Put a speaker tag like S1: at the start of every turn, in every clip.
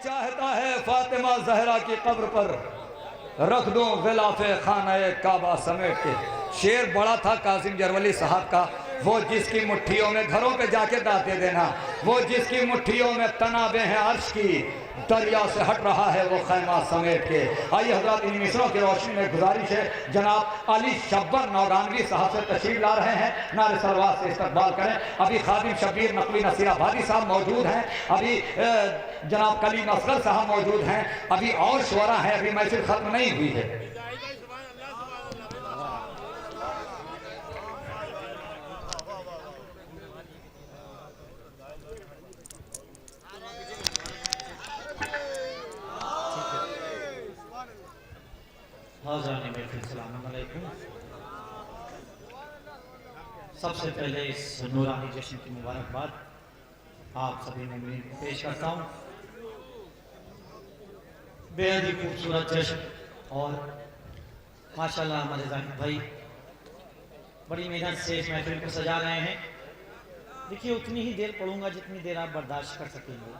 S1: चाहता है फातिमा जहरा की कब्र पर रख दूं गिलाफे खाना काबा समेट के। शेर बड़ा था कासिम जरवली साहब का, वो जिसकी मुट्ठियों में, घरों पे जाके दाते देना, वो जिसकी मुट्ठियों में तनाबे हैं अर्श की, दरिया से हट रहा है वो खैमा समेट के। आइए हजरत इन मिसरों की रोशनी में गुजारिश है जनाब अली शब्बर नौगानवी साहब से तशरीफ ला रहे हैं, नारे सलवात से इस्तकबाल करें। अभी खादिम शब्बीर नकवी नसीराबादी साहब मौजूद हैं, अभी जनाब कलीम असगर साहब मौजूद हैं, अभी और शुरा हैं, अभी महफिल खत्म नहीं हुई है।
S2: सबसे पहले इस नूरानी जश्न की मुबारकबाद आप सभी ने पेश करता हूँ। बेहद ही खूबसूरत जश्न और माशाल्लाह हमारे जाहिद भाई बड़ी मेहनत से इस महफिल को सजा रहे हैं। देखिए उतनी ही देर पढ़ूंगा जितनी देर आप बर्दाश्त कर सकेंगे।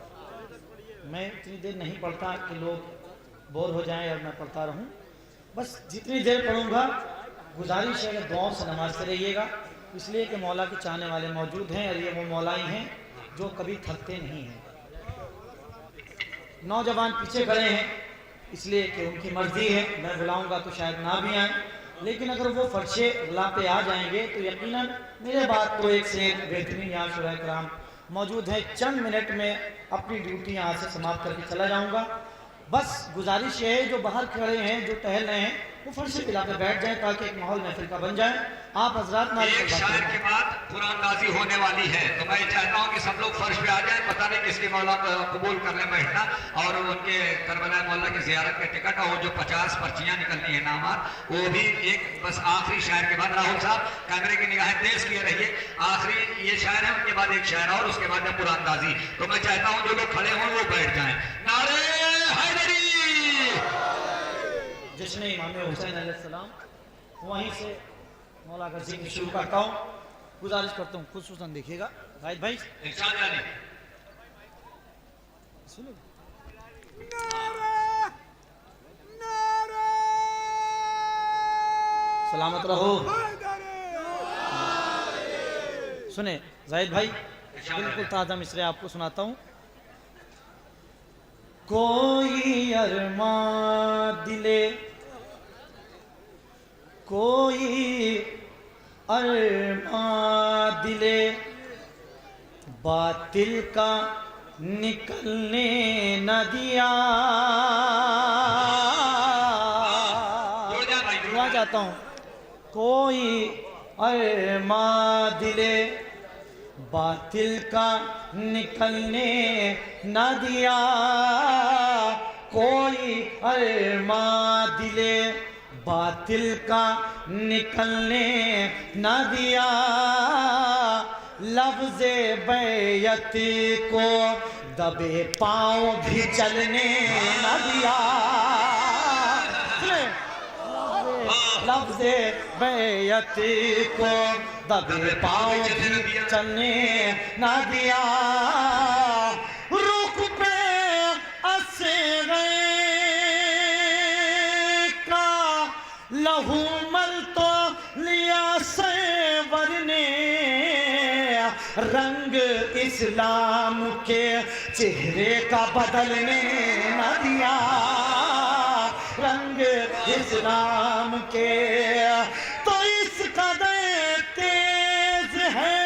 S2: मैं उतनी देर नहीं पढ़ता कि लोग बोर हो जाएं और मैं पढ़ता रहूं। बस जितनी देर पढ़ूंगा गुजारिश है कि दुआओं से नमाजते रहिएगा, इसलिए कि मौला के चाहने वाले मौजूद हैं और ये वो मौला ही हैं जो कभी थकते नहीं हैं। नौजवान पीछे खड़े हैं इसलिए कि उनकी मर्जी है, मैं बुलाऊंगा तो शायद ना भी आए, लेकिन अगर वो फर्शे अल्लाह पे आ जाएंगे तो यकीनन मेरे बाद तो एक से एक बेहतरीन यहाँ शुरा कराम मौजूद है। चंद मिनट में अपनी ड्यूटी यहाँ से समाप्त करके चला जाऊँगा। बस गुजारिश ये है जो बाहर खड़े हैं, जो टहल रहे हैं, वो फर्श पिला पे बैठ जाएं ताकि एक माहौल महफिल का बन जाए। आप हजरात
S1: एक शायर के बाद कुरानबाजी होने वाली है तो मैं चाहता हूँ कि सब लोग फर्श पे आ जाएं। पता नहीं किसके मौला कबूल कर ले बैठना और उनके करबला मौला की जियारत के टिकट और जो 50 पर्चियां निकलनी है नामार वो भी एक। बस आखिरी शायर के बाद राहुल साहब कैमरे की निगाहें तेज किए रहिए, आखिरी ये शायर है, उनके बाद एक शायर और उसके बाद कुरानबाजी। तो मैं चाहता हूँ जो लोग खड़े हों वो बैठ जाए। नारे हैदरी।
S2: जश्न इमाम हुसैन अलैहिस्सलाम, वहीं से मौला का जिक्र शुरू करता हूँ। गुजारिश करता हूँ खुसूसन देखिएगा जाहिद भाई। सुनो सलामत रहो। सुने जाहिद भाई, बिल्कुल ताज़ा मिसरे आपको सुनाता हूँ। कोई अरमां दिले, कोई अरमां दिले बातिल का निकलने न दिया। जुड़ा जाता हूँ। कोई अरमां दिले बातिल का निकलने न दिया, कोई अरमां दिले बातिल का निकलने न दिया। लफ्ज़े बैयत को दबे पाँव भी चलने न दिया। लफ्ज़े बैयत को दबे पाँव भी चलने न दिया। रुख पे असग़र का लहू मल तो लिया सेवर ने, रंग इस्लाम के चेहरे का बदलने न दिया। रंग इस्लाम के तो इस कदर तेज है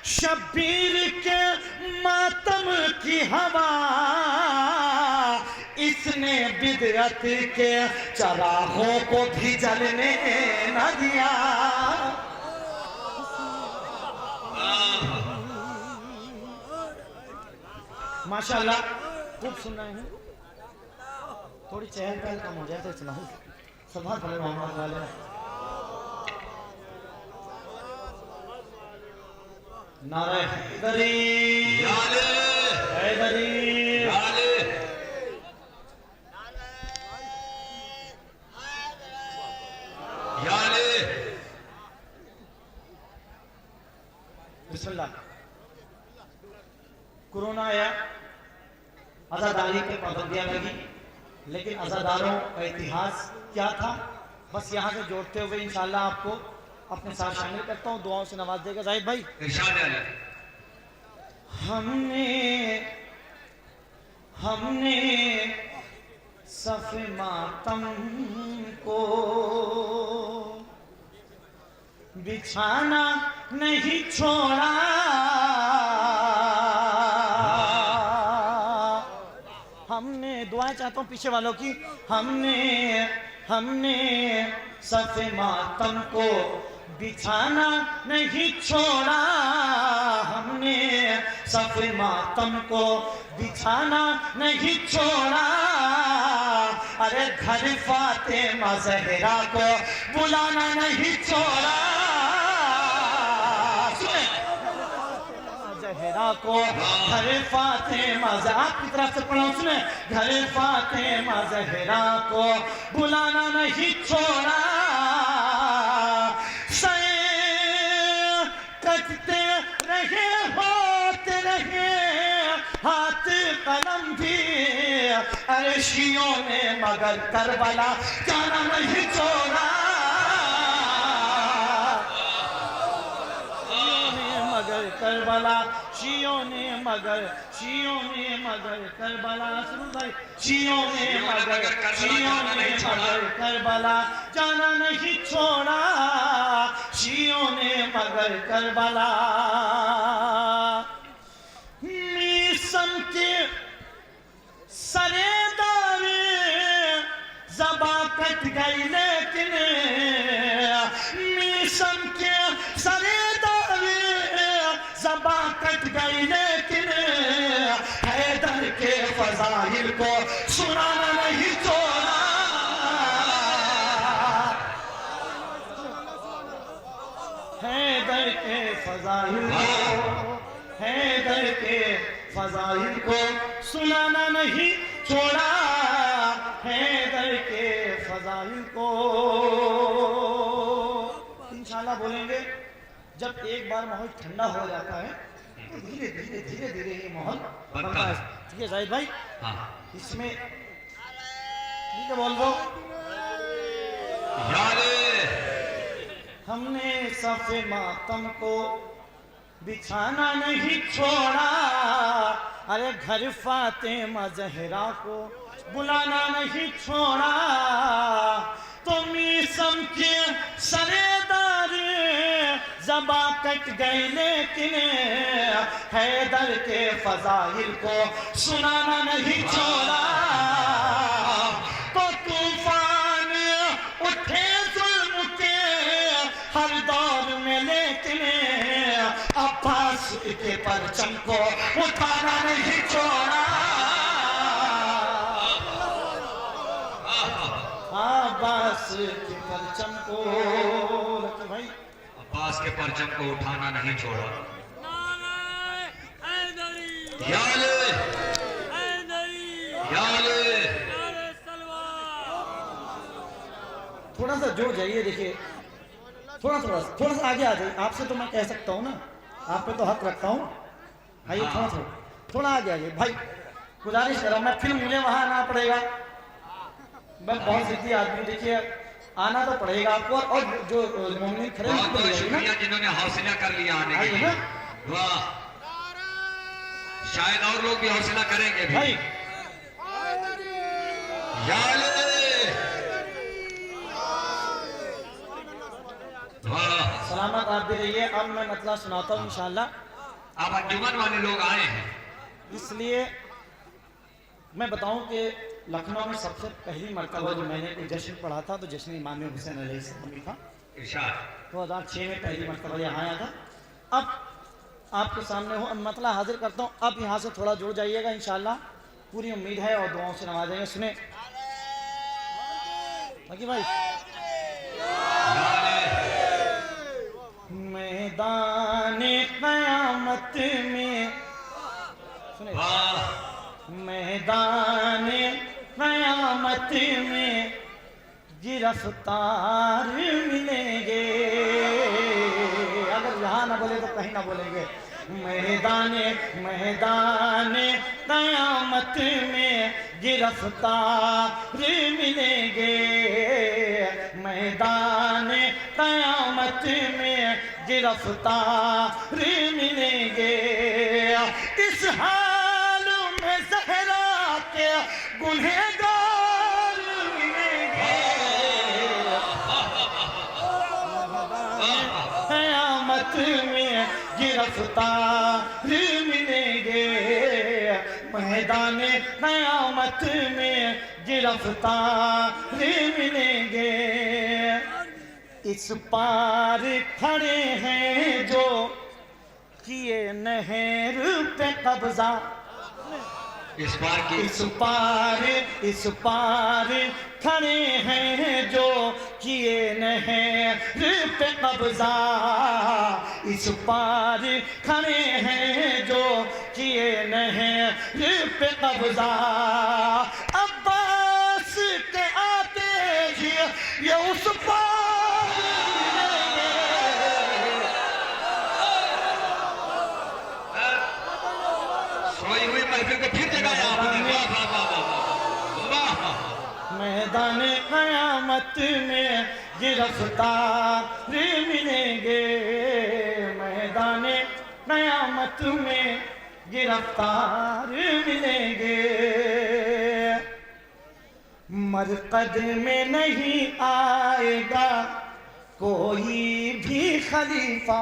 S2: शब्बीर के मातम की हवा, इसने बिदअत के चरागों को भी जलने न दिया। माशाल्लाह खूब सुन रहे हैं। थोड़ी चहल पहल कम हो जाए तो सुनाऊं। सभा भले मोहम्मद वाले नारे हैदरी हैदरी बिस्मिल्लाह। कोरोना आया, अज़ादारी पे पाबंदियां लगी, लेकिन अज़ादारों का इतिहास क्या था, बस यहाँ से जोड़ते हुए इंशाल्लाह आपको अपने साथ शामिल करता हूँ। दुआओं से नवाज देगा जाहिद भाई। हमने सफ़े मातम को बिछाना नहीं छोड़ा, हमने दुआएं चाहता हूँ पीछे वालों की। हमने सफ़े मातम को बिछाना नहीं छोड़ा, हमने सफ़े मातम को बिछाना नहीं छोड़ा। अरे घर फातिमा ज़हरा को बुलाना नहीं छोड़ा, ज़हरा को घर फातिमा आपकी तरफ से पढ़ो, सुने, घर फातिमा ज़हरा को बुलाना नहीं छोड़ा। कटते रहे होते रहे हाथ कलम भी अर्शियों ने, मगर करबला जाना नहीं छोड़ा, मगर करबला शियों ने, मगर करबला, सुनो भाई, शियों ने मगर करबला जाना नहीं छोड़ा, शियों ने मगर करबला। मीसम के सरेदार ज़बा कट गई, लेकिन मीसम के सरेदार ज़बा कट गई, लेकिन हैदर के फज़ाइल को सुनाना नहीं छोड़ा। हैदर के फज़ाइल को सुनाना नहीं छोड़ा, हैदर के फज़ाइल को। इंशाल्लाह बोलेंगे जब एक बार माहौल ठंडा हो जाता है तो धीरे धीरे ये माहौल बनता है। ठीक है जाहिद भाई, इसमें ठीक है, बोल दो। हमने सफ़े मातम को बिछाना नहीं छोड़ा, अरे घर फातिमा ज़हरा को बुलाना नहीं छोड़ा। तो मीसम के सरेदार ज़बा कट गए, लेकिन हैदर के फज़ाइल को सुनाना नहीं छोड़ा। तो तूफान उठे जुल्म के हर दौर में, लेकिन अब्बास के परचम को उठाना नहीं छोड़ा, अब्बास के परचम को, भाई
S1: अब्बास के परचम को उठाना नहीं छोड़ा।
S2: थोड़ा सा जोर जाइए, देखिए थोड़ा सा आगे आ जाइए। आपसे तो मैं कह सकता हूँ ना, आप पे तो हक रखता हूँ। आइए थोड़ा आगे आइए भाई, गुजारिश कर रहा हूँ मैं। फिर मुझे वहाँ आना पड़ेगा, मैं बहुत जिद्दी आदमी, देखिए आना तो पड़ेगा आपको। और जो मोमिन खड़े हैं
S1: जिन्होंने हौसला कर लिया आने के लिए, वाह, शायद और लोग भी हौसला करेंगे भाई।
S2: सलामत आप भी रहिए। अब मैं मतलब सुनाता हूँ इंशाल्लाह।
S1: अब अंजुमन वाले लोग आए हैं, इसलिए
S2: मैं बताऊं कि लखनऊ में सबसे पहली मरतबा जो मैंने कोई जश्न पढ़ा था तो जश्न इमाम हुसैन अलैहिस्सलाम था। 2006 में पहली मरतबा यहाँ आया था। अब आपके सामने हो मतलब हाजिर करता हूँ। अब यहाँ से थोड़ा जुड़ जाइएगा इंशाल्लाह, पूरी उम्मीद है और दुआओं से नवाजेंगे। सुने बाकी भाई, मैदाने क़यामत में, सुने, मैदाने क़यामत में गिरफ्तार मिलेंगे। अगर यहाँ ना बोले तो कहीं ना बोलेंगे। मैदाने मैदाने क़यामत में गिरफ्तार मिलेंगे, मैदाने क़यामत में गिरफ्तार मिलेंगे। इस हाल में ज़हरा के गुनहगार मिलेंगे, क़यामत में गिरफ्तार मिलेंगे, मैदान क़यामत में गिरफ्तार मिलेंगे। इस पार खड़े हैं जो किए नहर पे कब्जा,
S1: इस पार की
S2: इस पार खड़े हैं जो किए नहर पे कब्जा, इस पार खड़े हैं जो किए नहर पे कब्जा। अब्बास के आते ही ये उस पार
S1: सोई हुई महफिल को फिर जगाया आपने।
S2: मैदान क़यामत में गिरफ्तार मिलेंगे, मैदान क़यामत में गिरफ्तार मिलेंगे। मरकद में नहीं आएगा कोई भी खलीफा,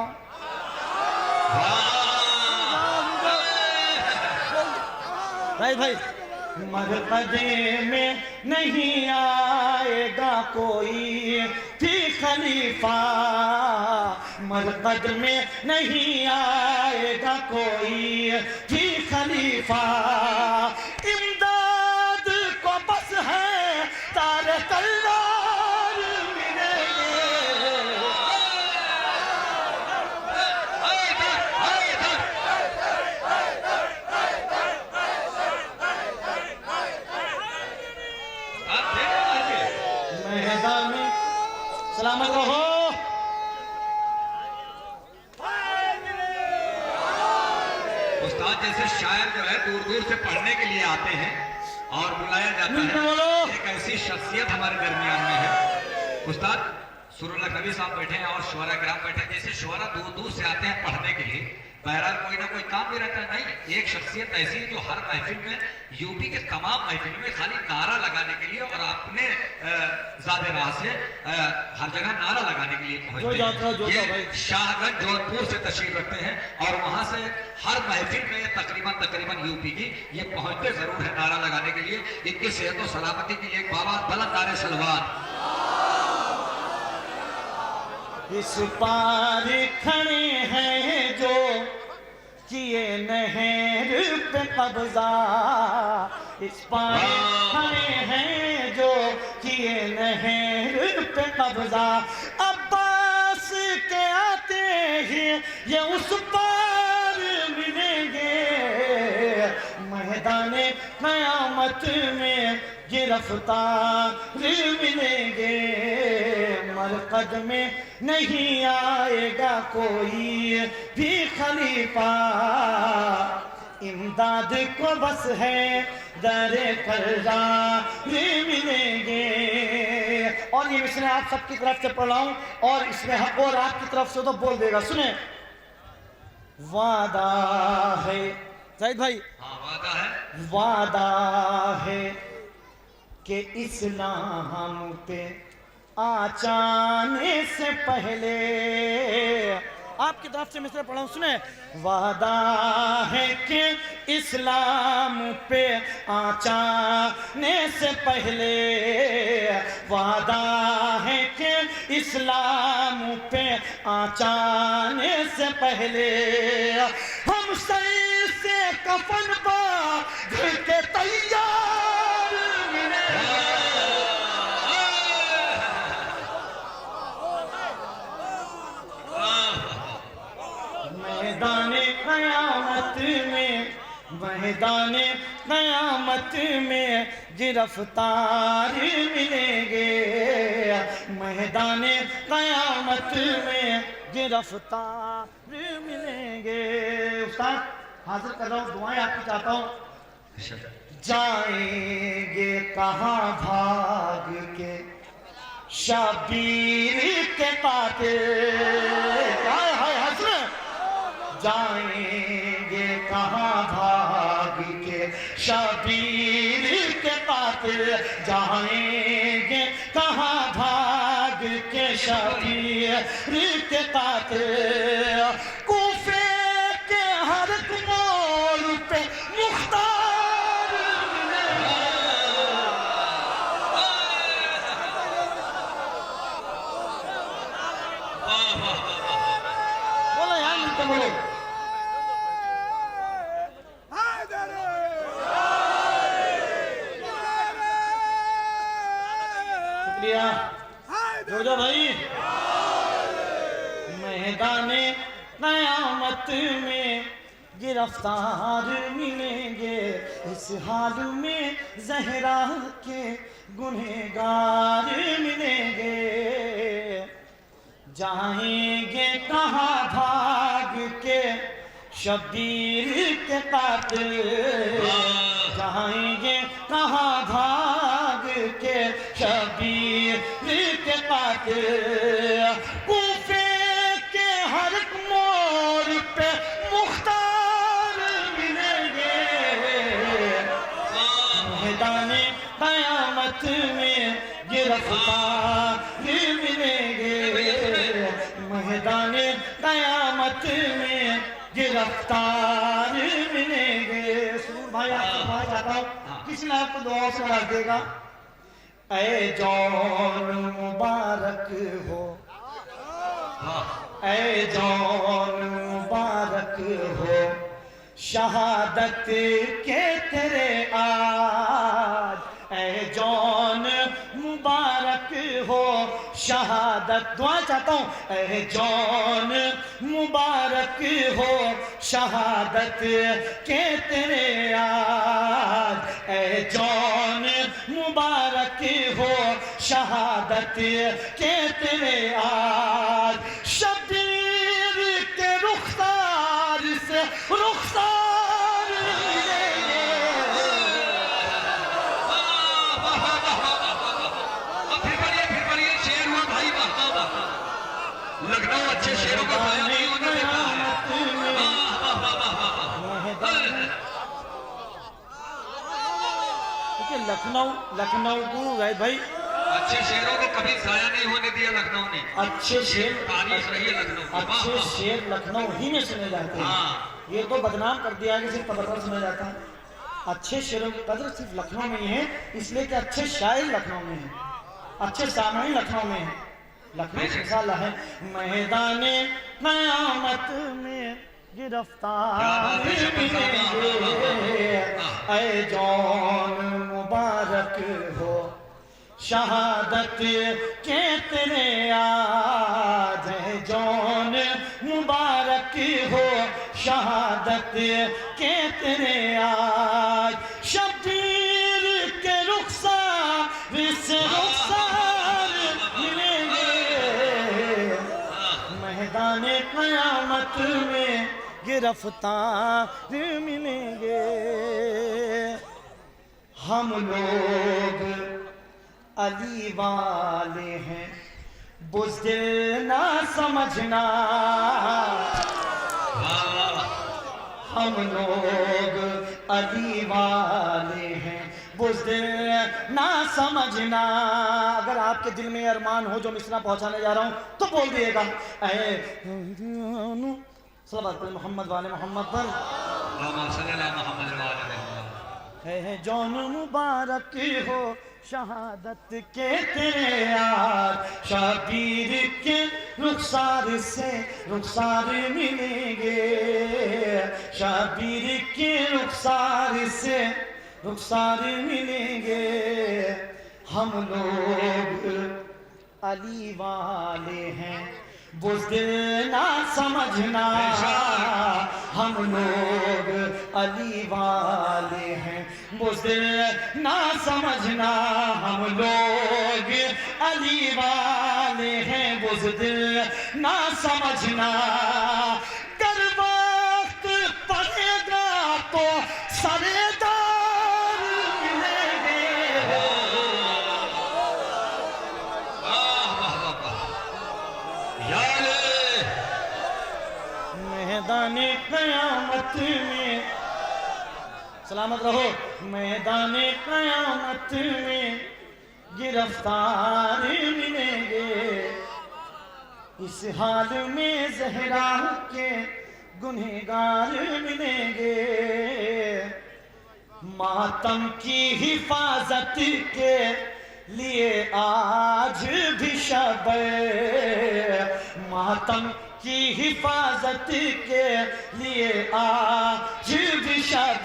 S2: भाई मरकदे में नहीं आएगा कोई भी खलीफा, मरकद में नहीं आएगा कोई भी खलीफा। इमदाद को बस है तारे तलवार मिलेंगे, मैदान में सलामत रहो।
S1: उस्ताद जैसे शायर जो है दूर दूर से पढ़ने के लिए आते हैं और बुलाया जाता है, एक ऐसी शख्सियत हमारे दरमियान में है। उस्ताद सुरुल्लाह नबी साहब बैठे हैं और शुअरा किराम बैठे हैं। जैसे शुअरा दूर दूर से आते हैं पढ़ने के लिए, बहरहाल कोई ना कोई काम भी रहता है। नहीं, एक शख्सियत ऐसी है जो हर महफिल में, यूपी के तमाम महफिल में खाली नारा लगाने के लिए और अपने ज़ादे राह से हर जगह नारा लगाने के लिए पहुंचते हैं। ये शाहगंज जौनपुर से तशरीफ रखते हैं और वहां से हर महफिल में तकरीबन यूपी की ये पहुंचते जरूर है नारा लगाने के लिए। इनकी सेहत और सलामती के लिए एक बाबा बुलंद नारे सलवात।
S2: इस पार खड़े हैं जो किए नहर पे कब्जा, इस पार खड़े हैं जो किए नहर पे कब्जा। अब्बास के आते ही ये उस पार मिलेंगे, मैदान क़यामत में गिरफ्तार मिलेंगे, मरकद में नहीं आएगा कोई भी खलीफा। इमदाद को बस है दरे कर्जा मिलेंगे। और ये मिसरे आप सबकी तरफ से पढ़ रहा हूं और इसमें हक और आपकी तरफ से तो बोल देगा। सुने, वादा है जाहिद भाई, वादा है कि इस्लाम पे आचाने से पहले, आपकी तरफ से मिसरे पढ़ा हूं, सुने। वादा है कि इस्लाम पे आचाने से पहले, वादा है कि इस्लाम पे आचाने से पहले हम सर से कफन बांध के तैयार मिलेंगे। मैदाने क़यामत में, मैदाने क़यामत में गिरफ्तार मिलेंगे, मैदाने क़यामत में गिरफ्तार मिलेंगे। उस्ताद हाजिर कर रहा हूँ, दुआएं आपकी चाहता हूँ। जाएंगे कहाँ भाग के शबीर के कातिल, हाय हसन, जाएंगे कहाँ भाग के शबीर के कातिल, जाएंगे कहाँ भाग के शबीर के कातिल। कूफे के हर मोड़ पे मुख्तार, बोलो यार मिलते बोलो। शुक्रिया, जोड़ दो भाई। मैदाने क़यामत में गिरफ्तार मिलेंगे, इस हाल में ज़हरा के गुनहगार मिलेंगे। जाएंगे कहाँ भाग के शबीर के कातिल, जाएंगे कहाँ भाग के शबीर के कातिल। कूफे के हर मोड़ पे मुख्तार मिलेंगे, मैदाने क़यामत में गिरफ्तार मिलेंगे, मैदाने क़यामत में गिरफ्तार मिलेंगे। सुरूर भाई आपसे दुआ चाहता हूँ, किसी ने आपको दुआ से डाल देगा। ऐ जौन मुबारक हो, ऐ जौन मुबारक हो शहादत के तेरे आज, ऐ जौन मुबारक हो शहादत, दुआ चाहता हूँ। ऐ जौन मुबारक हो शहादत के तेरे आज, ऐ जौन मुबारक हो शहादत के तेरे आज। शबीर के रुखसार से रुखसार मिलेंगे,
S1: लखनऊ अच्छे शेरों का पाया नहीं होने देता है।
S2: लखनऊ को भाई
S1: अच्छे शेरों को कभी साया नहीं होने दिया लखनऊ ने।
S2: अच्छे शेर
S1: तारीफ रही है लखनऊ की।
S2: अच्छे शेर लखनऊ ही में सुने जाते हैं। ये तो बदनाम कर दिया कि सिर्फ तबर्रा सुना जाता है। अच्छे शेरों की कदर सिर्फ लखनऊ में ही है, इसलिए कि अच्छे शायर लखनऊ में है, अच्छे सामाई लखनऊ में है। लखनऊ इंशाअल्लाह है। मैदाने क़यामत में गिरफ्तार मिलेंगे, ऐ जौन मुबारक हो शहादत के तेरे आज, ऐ जौन मुबारक हो शहादत के तेरे आज। शबीर के रुखसार से रुखसार मिलेंगे, मैदाने क़यामत में गिरफ्तार मिलेंगे। हम लोग अली वाले हैं, बुज़दिल ना समझना, हम लोग अली वाले हैं, बुज़दिल ना समझना। अगर आपके दिल में अरमान हो जो मिसरा पहुंचाने जा रहा हूं तो बोल दिएगा। सल्लल्लाहु अलैहि मोहम्मद वाले मोहम्मद पर है जौन मुबारक हो शहादत के तेरे आज, शबीर के रुखसार से रुखसार मिलेंगे, शबीर के रुखसार से रुखसार मिलेंगे। हम लोग अली वाले हैं, बुज़दिल ना समझना, हम लोग अली वाले हैं, बुज़दिल ना समझना, हम लोग अली वाले हैं बुज़दिल ना समझना, कर वक्त पड़ेगा तो सरेदार मिलेंगे। मैदाने क़यामत में सलामत रहो, मैदाने क़यामत में गिरफ्तार मिलेंगे। इस हाल में ज़हरा के गुनहगार मिलेंगे। मातम की हिफाजत के लिए आज भी शब, मातम की हिफाजत के लिए आज भी शब,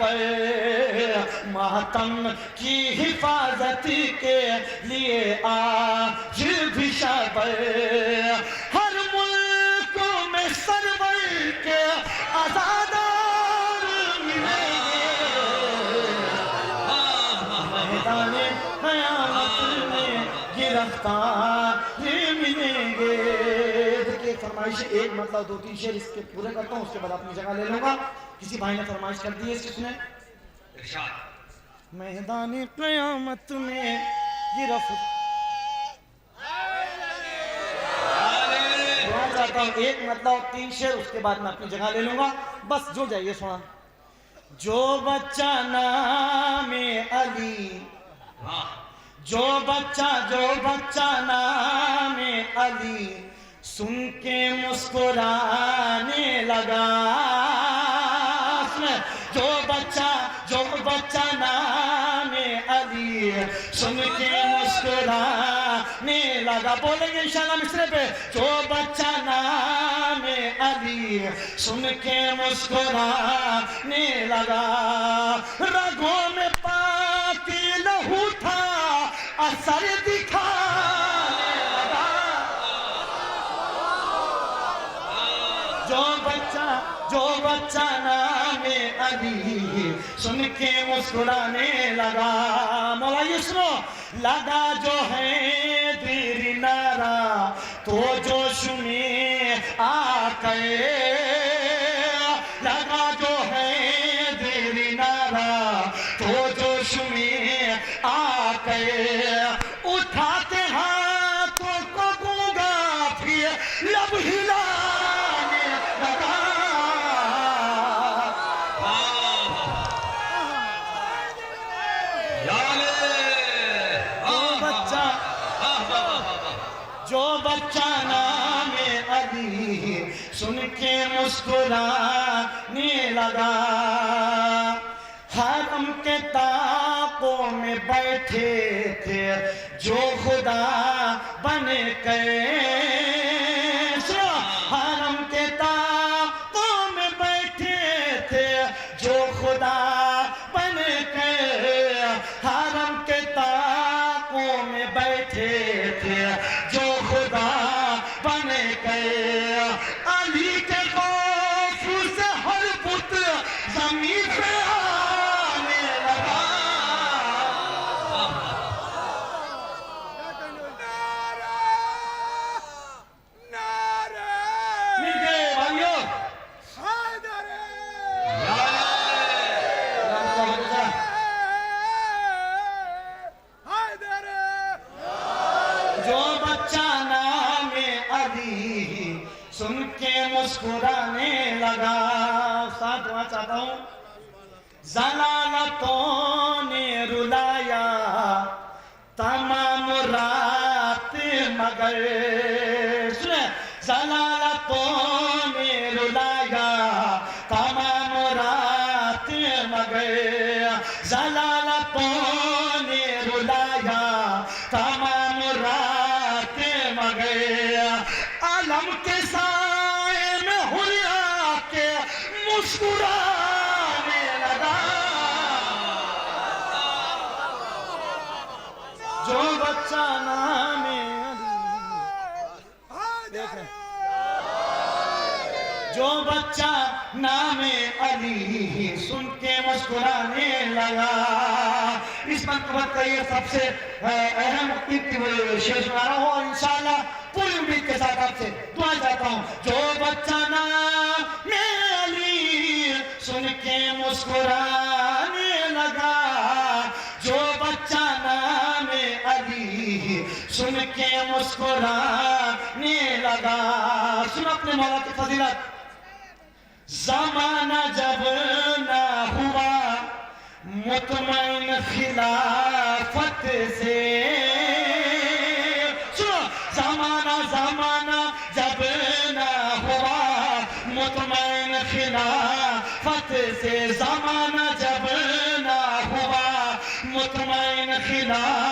S2: मातम की हिफाजत के लिए आज भी शब। हर मुल्क में सरवर के आज़ादार मिलेंगे। मैदाने क़यामत में गिरफ्तार मिलेंगे। देखिए फरमाइश एक मतलब 2-3 शेर इसके पूरे करता हूँ, उसके बाद अपनी जगह ले लूंगा। किसी भाई ने फरमाइश कर दी है, किसने? मैदाने क़यामत में गिरफ्तार चाहता हूँ, एक मतलब 3 शेर, उसके बाद मैं अपनी जगह ले लूंगा। बस जुड़ जाइए सुना। जो बच्चा नामे अली, जो बच्चा नामे अली सुन के मुस्कुराने लगा। जो बच्चा नामे अली सुन के मुस्कुराने लगा। बोलेंगे इंशाअल्लाह मिसरे पे। जो बच्चा नामे अली सुन के मुस्कुराने लगा। रगों में पाकी लहू था असर दिखाने लगा। जो बच्चा नामे अली सुन के मुस्कुराने लगा। मौला ये सुनो, लगा जो है तेरी नारा तो जोश में आके, लगा जो है तेरी नारा तो जोश में आके, उठाते हाथों को गूंगा फिर लब हिलाने लगा। जो बच्चा नामे अली सुन के मुस्कुराने लगा। हरम के ताकों में बैठे थे जो खुदा बन गए। हरम के ताकों में बैठे थे जो खुदा बन गए। हरम के ताकों में बैठे थे जो खुदा बन गए। अली के खौफ से हर बुत ज़मीन पे आने लगा। मिल गए भाइयों। जो बच्चा नामे अली सुन के मुस्कुराने लगा। साथ दुआ चाहता हूँ। ज़लालतों ने रुलाया तमाम रात मगर, ज़लालतों ने रुलाया तमाम रात मगर, ज़लालतों ने रुलाया तमाम रात मगर। आलम के साए में हुरिया के मुस्कुराने लगा। जो बच्चा नामे अली, जो बच्चा नामे अली सुन के मुस्कुराने लगा। इस मंकबत का ये सबसे अहम शेर सुना रहा हूँ और इंशाअल्लाह पूरी उम्मीद के साथ आपसे दुआ चाहता हूँ। जो बच्चा नामे अली सुन के मुस्कुराने लगा, जो बच्चा नामे अली सुन के मुस्कुराने लगा। सुन अपने मौला की फजीलत। ज़माना जब ना हुआ मुतमईन खिलाफत से, सुनो ज़माना जब ना हुआ मुतमईन खिलाफत से, ज़माना जब ना हुआ मुतमईन खिलाफत